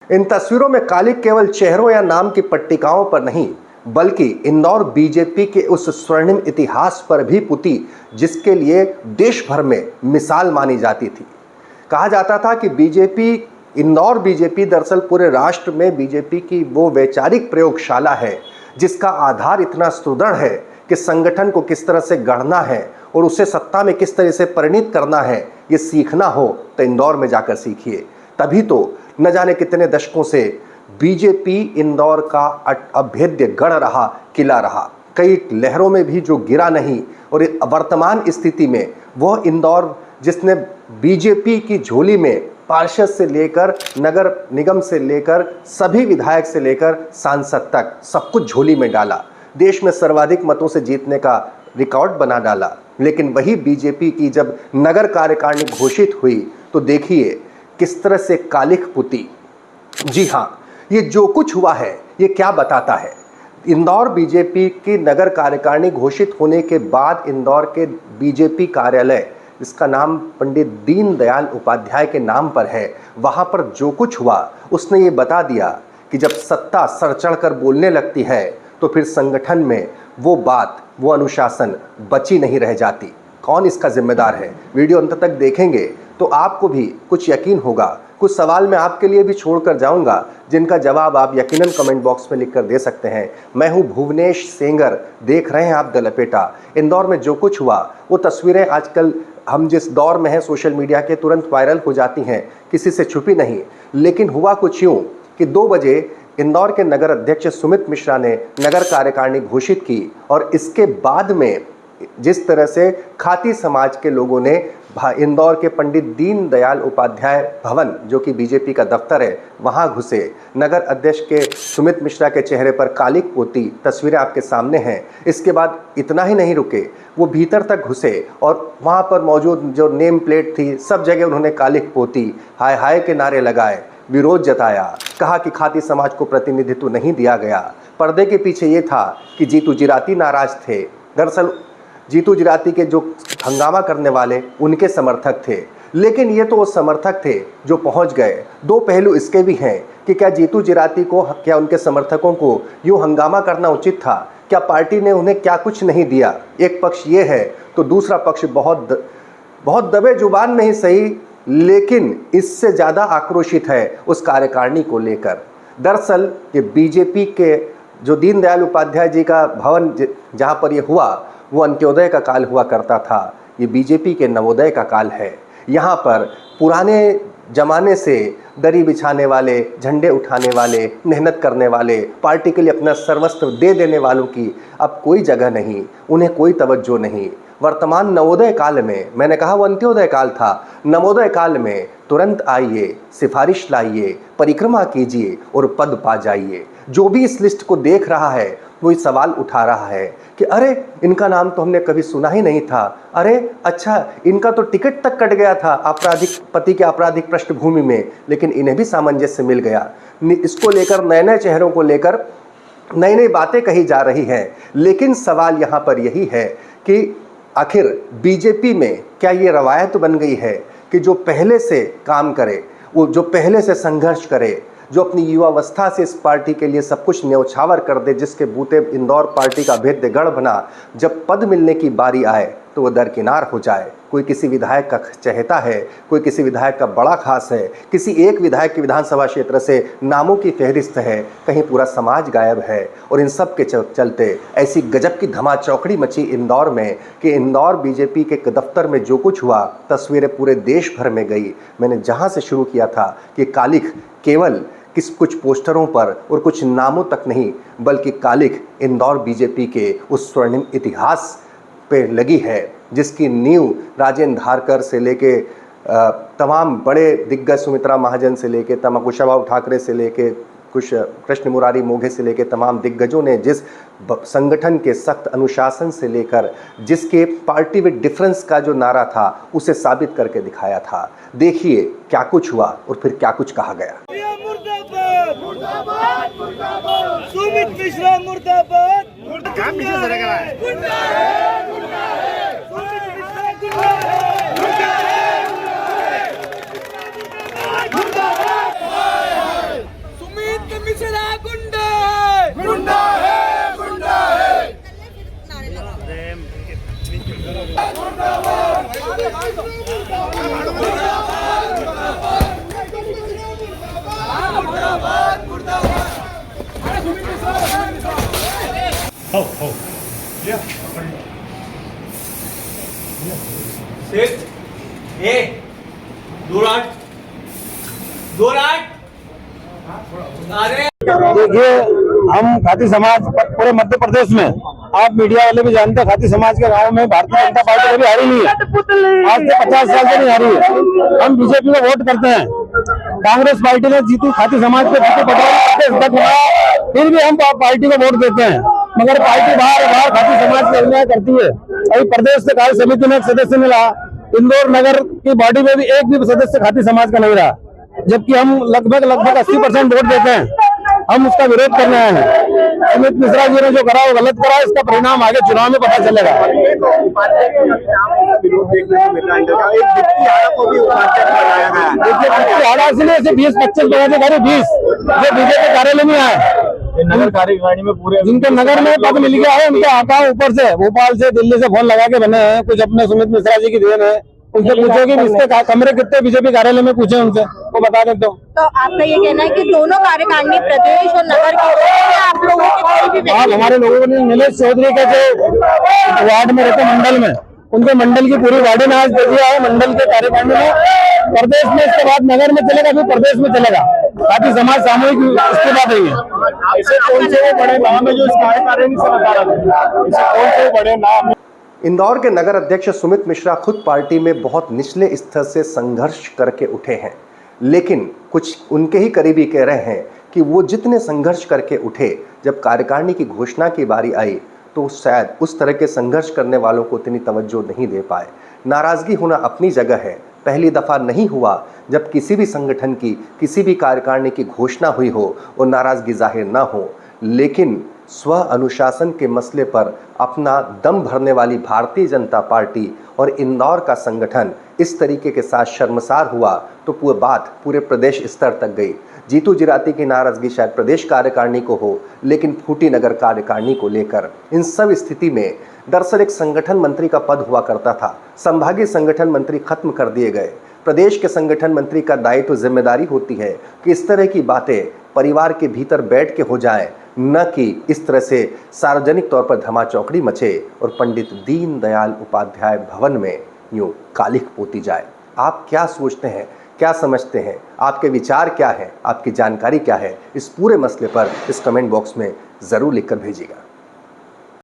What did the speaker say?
इन तस्वीरों में कालिक केवल चेहरों या नाम की पट्टिकाओं पर नहीं, बल्कि इंदौर बीजेपी के उस स्वर्णिम इतिहास पर भी पुती जिसके लिए देश भर में मिसाल मानी जाती थी। कहा जाता था कि इंदौर बीजेपी दरअसल पूरे राष्ट्र में बीजेपी की वो वैचारिक प्रयोगशाला है जिसका आधार इतना सुदृढ़ है कि संगठन को किस तरह से गढ़ना है और उसे सत्ता में किस तरह से परिणित करना है, ये सीखना हो तो इंदौर में जाकर सीखिए। तभी तो न जाने कितने दशकों से बीजेपी इंदौर का अभेद्य गढ़ रहा, किला रहा। कई लहरों में भी जो गिरा नहीं, और वर्तमान स्थिति में वह इंदौर जिसने बीजेपी की झोली में पार्षद से लेकर नगर निगम से लेकर सभी विधायक से लेकर सांसद तक सब कुछ झोली में डाला, देश में सर्वाधिक मतों से जीतने का रिकॉर्ड बना डाला। लेकिन वही बीजेपी की जब नगर कार्यकारिणी घोषित हुई तो देखिए किस तरह से कालिख पुती। जी हाँ, ये जो कुछ हुआ है ये क्या बताता है। इंदौर बीजेपी की नगर कार्यकारिणी घोषित होने के बाद इंदौर के बीजेपी कार्यालय, इसका नाम पंडित दीनदयाल उपाध्याय के नाम पर है, वहाँ पर जो कुछ हुआ उसने ये बता दिया कि जब सत्ता सर चढ़कर बोलने लगती है तो फिर संगठन में वो बात, वो अनुशासन बची नहीं रह जाती। कौन इसका जिम्मेदार है, वीडियो अंत तक देखेंगे तो आपको भी कुछ यकीन होगा। कुछ सवाल मैं आपके लिए भी छोड़कर जाऊंगा जिनका जवाब आप यकीनन कमेंट बॉक्स में लिखकर दे सकते हैं। मैं हूं भुवनेश सेंगर, देख रहे हैं आप द लपेटा। इंदौर में जो कुछ हुआ वो तस्वीरें आजकल हम जिस दौर में हैं सोशल मीडिया के, तुरंत वायरल हो जाती हैं, किसी से छुपी नहीं। लेकिन हुआ कुछ यूँ कि 2 बजे इंदौर के नगर अध्यक्ष सुमित मिश्रा ने नगर कार्यकारिणी घोषित की, और इसके बाद में जिस तरह से खाती समाज के लोगों ने इंदौर के पंडित दीनदयाल उपाध्याय भवन, जो कि बीजेपी का दफ्तर है, वहां घुसे। नगर अध्यक्ष के सुमित मिश्रा के चेहरे पर कालिक पोती, तस्वीरें आपके सामने हैं। इसके बाद इतना ही नहीं रुके, वो भीतर तक घुसे और वहां पर मौजूद जो नेम प्लेट थी सब जगह उन्होंने कालिक पोती, हाय हाय के नारे लगाए, विरोध जताया, कहा कि खाती समाज को प्रतिनिधित्व नहीं दिया गया। पर्दे के पीछे ये था कि जीतू जिराती नाराज थे। दरअसल जीतू जिराती के जो हंगामा करने वाले उनके समर्थक थे, लेकिन ये तो वो समर्थक थे जो पहुंच गए। 2 पहलू इसके भी हैं कि क्या जीतू जिराती को, क्या उनके समर्थकों को यूँ हंगामा करना उचित था? क्या पार्टी ने उन्हें क्या कुछ नहीं दिया? एक पक्ष ये है, तो दूसरा पक्ष बहुत दबे जुबान में ही सही, लेकिन इससे ज़्यादा आक्रोशित है उस कार्यकारिणी को लेकर। दरअसल ये बीजेपी के जो दीनदयाल उपाध्याय जी का भवन जहाँ पर ये हुआ, वो अंत्योदय का काल हुआ करता था। ये बीजेपी के नवोदय का काल है। यहाँ पर पुराने जमाने से दरी बिछाने वाले, झंडे उठाने वाले, मेहनत करने वाले, पार्टी के लिए अपना सर्वस्व दे देने वालों की अब कोई जगह नहीं, उन्हें कोई तवज्जो नहीं। वर्तमान नवोदय काल में, मैंने कहा वो अंत्योदय काल था, नवोदय काल में तुरंत आइए, सिफारिश लाइए, परिक्रमा कीजिए और पद पा जाइए। जो भी इस लिस्ट को देख रहा है वो इस सवाल उठा रहा है कि अरे इनका नाम तो हमने कभी सुना ही नहीं था, अरे अच्छा इनका तो टिकट तक कट गया था आपराधिक पति के आपराधिक पृष्ठभूमि में, लेकिन इन्हें भी सामंजस्य मिल गया। इसको लेकर नए नए चेहरों को लेकर नई नई बातें कही जा रही हैं। लेकिन सवाल यहाँ पर यही है कि आखिर बीजेपी में क्या ये रवायत बन गई है कि जो पहले से काम करे, वो जो पहले से संघर्ष करे, जो अपनी युवावस्था से इस पार्टी के लिए सब कुछ न्यौछावर कर दे, जिसके बूते इंदौर पार्टी का अभेद्य गढ़ बना, जब पद मिलने की बारी आए तो वह दरकिनार हो जाए। कोई किसी विधायक का चहेता है, कोई किसी विधायक का बड़ा खास है, किसी एक विधायक के विधानसभा क्षेत्र से नामों की फहरिस्त है, कहीं पूरा समाज गायब है। और इन सब के चलते ऐसी गजब की धमाचौकड़ी मची इंदौर में कि इंदौर बीजेपी के दफ्तर में जो कुछ हुआ, तस्वीरें पूरे देश भर में गई। मैंने जहाँ से शुरू किया था कि कालिख केवल कुछ पोस्टरों पर और कुछ नामों तक नहीं, बल्कि कालिख इंदौर बीजेपी के उस स्वर्णिम इतिहास पे लगी है, जिसकी नींव राजेंद्र धारकर से लेके तमाम बड़े दिग्गज, सुमित्रा महाजन से लेके कुशाभाऊ ठाकरे से लेके कुछ कृष्ण मुरारी मोघे से लेके तमाम दिग्गजों ने जिस संगठन के सख्त अनुशासन से लेकर जिसके पार्टी विद डिफरेंस का जो नारा था उसे साबित करके दिखाया था। देखिए क्या कुछ हुआ और फिर क्या कुछ कहा गया। सुमित मिश्रा मुर्दाबाद। देखिए, हम खाती समाज पूरे मध्य प्रदेश में, आप मीडिया वाले भी जानते हैं, खाती समाज के गांव में भारतीय जनता पार्टी कभी हारी नहीं है। आज से 50 साल से नहीं हारी है। हम बीजेपी को वोट करते हैं। कांग्रेस पार्टी ने जीतू खाती समाज के जीतू पटवारी, फिर भी हम पार्टी को वोट देते हैं, मगर पार्टी बार बार खाती समाज का अन्याय करती है। अभी प्रदेश से कार्य समिति में एक सदस्य मिला, इंदौर नगर की बॉडी में भी एक भी सदस्य खाती समाज का नहीं रहा, जबकि हम लगभग 80% वोट देते हैं। हम उसका विरोध करने आए हैं। सुमित मिश्रा जी ने जो करा वो गलत करा, इसका परिणाम आगे चुनाव में पता चलेगा। देखिए, 20-25 पदाधिकारी 20 जो बीजेपी कार्यालय में आए, नगर कार्यकारिणी में पूरे जिनके नगर में पद मिल गया है, उनके आका ऊपर से भोपाल से दिल्ली से फोन लगा के बने हैं। कुछ अपने सुमित मिश्रा जी की देन है, उनसे पूछो कि इसके कमरे कितने बीजेपी कार्यालय में, पूछे उनसे, वो बता देते हो। तो आपका ये कहना है कि दोनों कार्यकारिणी प्रदेश और नगर के आप लोगों के कोई भी आप हमारे लोगों ने नीलेश चौधरी के जो वार्ड में रहते मंडल में, उनके मंडल की पूरी वार्ड में आज दे दिया है, मंडल के कार्यकारिणी में, प्रदेश में, इसके बाद नगर में चलेगा, फिर प्रदेश में चलेगा। खाती समाज सामूहिक इस्तीफा देंगे। ऐसे कौन से वो बड़े नाम है जो इस कार्यकारिणी से बता रहे हैं? ऐसे कौन से बड़े नाम? इंदौर के नगर अध्यक्ष सुमित मिश्रा खुद पार्टी में बहुत निचले स्तर से संघर्ष करके उठे हैं, लेकिन कुछ उनके ही करीबी कह रहे हैं कि वो जितने संघर्ष करके उठे, जब कार्यकारिणी की घोषणा की बारी आई तो शायद उस तरह के संघर्ष करने वालों को इतनी तवज्जो नहीं दे पाए। नाराजगी होना अपनी जगह है। पहली दफा नहीं हुआ जब किसी भी संगठन की किसी भी कार्यकारिणी की घोषणा हुई हो और नाराजगी जाहिर ना हो, लेकिन स्व अनुशासन के मसले पर अपना दम भरने वाली भारतीय जनता पार्टी और इंदौर का संगठन इस तरीके के साथ शर्मसार हुआ तो पूरी बात पूरे प्रदेश स्तर तक गई। जीतू जिराती की नाराजगी शायद प्रदेश कार्यकारिणी को हो, लेकिन फूटी नगर कार्यकारिणी को लेकर। इन सब स्थिति में दरअसल एक संगठन मंत्री का पद हुआ करता था, संभागीय संगठन मंत्री खत्म कर दिए गए। प्रदेश के संगठन मंत्री का दायित्व जिम्मेदारी होती है कि इस तरह की बातें परिवार के भीतर बैठ के हो जाएं, न कि इस तरह से सार्वजनिक तौर पर धमाचौकड़ी मचे और पंडित दीनदयाल उपाध्याय भवन में यूं कालिख पोती जाए। आप क्या सोचते हैं, क्या समझते हैं, आपके विचार क्या हैं, आपकी जानकारी क्या है, इस पूरे मसले पर इस कमेंट बॉक्स में ज़रूर लिखकर भेजिएगा।